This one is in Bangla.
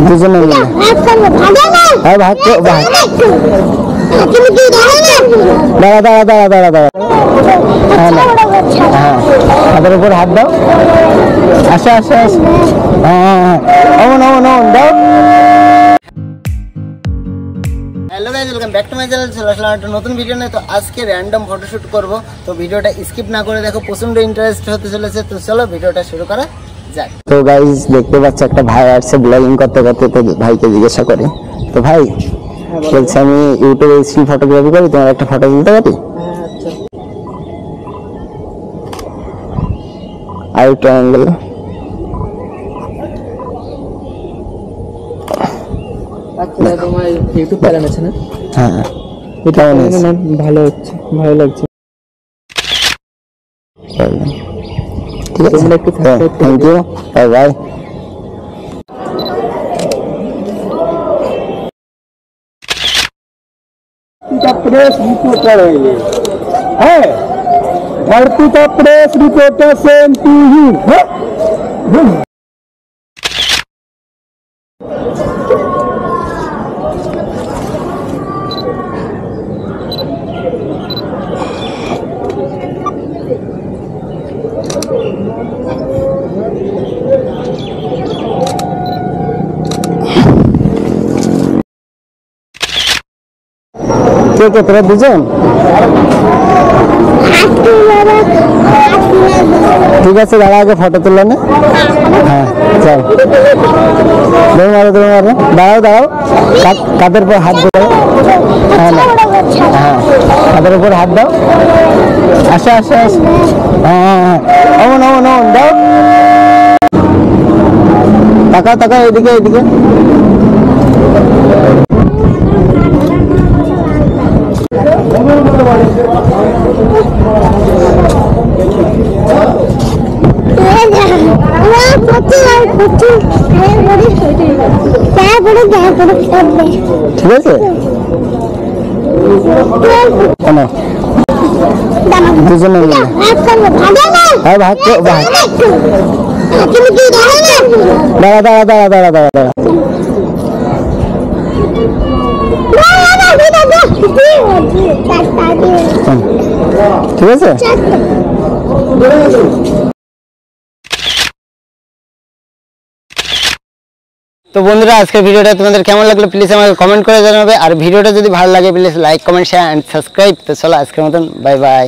দুজনে মিলে হ্যাঁ ভাগ ভাগ দাঁড়া দাঁড়া দাঁড়া দাঁড়া দাঁড়া হ্যাঁ হ্যাঁ হাতের উপর হাত দাও আসো আসো আসো হ্যাঁ হ্যাঁ হ্যাঁ অমন অমন অমন দাও। Hello guys, welcome back to my channel. চলে আসলাম একটা নতুন ভিডিও নিয়ে। তো আজকে র্যান্ডম ফটোশুট করব, তো ভিডিওটা স্কিপ না করে দেখো, প্রচন্ড ইন্টারেস্ট হতে চলেছে। তো চলো ভিডিওটা শুরু করা যাক। তো গাইস দেখতে পাচ্ছ একটা ভাই আসছে ব্লগিং করতে করতে, তো ভাইকে জিজ্ঞাসা করি, তো ভাই বলছে আমি ইউটিউবে স্টিল ফটোগ্রাফি করি, তোমার একটা ফটো তুলতে পারি? আর ট্রায়াঙ্গেল আচ্ছা, তোমার ইউটিউব চ্যানেল আছে না? হ্যাঁ, এটা ভালো হচ্ছে, ভালো লাগছে। ঠিক আছে, তোমরা একটু সাবস্ক্রাইব করে thank you, bye bye. Press reporter है धरती का press reporter same to you है। কে কে তোরা দুজন? ঠিক আছে, দাঁড়া আগে ফটো তুলে নে। হ্যাঁ চল, দৌড় মারো দৌড় মারো, দাঁড়াও দাঁড়াও, কাদের উপর হাত দাও। হ্যাঁ না হ্যাঁ, কাদের উপর হাত দাও, আসো আসো আসো হ্যাঁ হ্যাঁ হ্যাঁ অমন অমন অমন দাও, তাকাও তাকাও এদিকে এদিকে। ঠিক আছে, দুজনে মিলে হ্যাঁ ভাগ ভাগ দাঁড়া দাঁড়া দাঁড়া দাঁড়া দাঁড়া দাঁড়া ঠিক আছে। তো বন্ধুরা, আজকের ভিডিওটা তোমাদের কেমন লাগলো প্লিজ আমাকে কমেন্ট করে জানাবে, আর ভিডিওটা যদি ভালো লাগে please like comment share and subscribe. তো চলো আজকের মতন বাই বাই।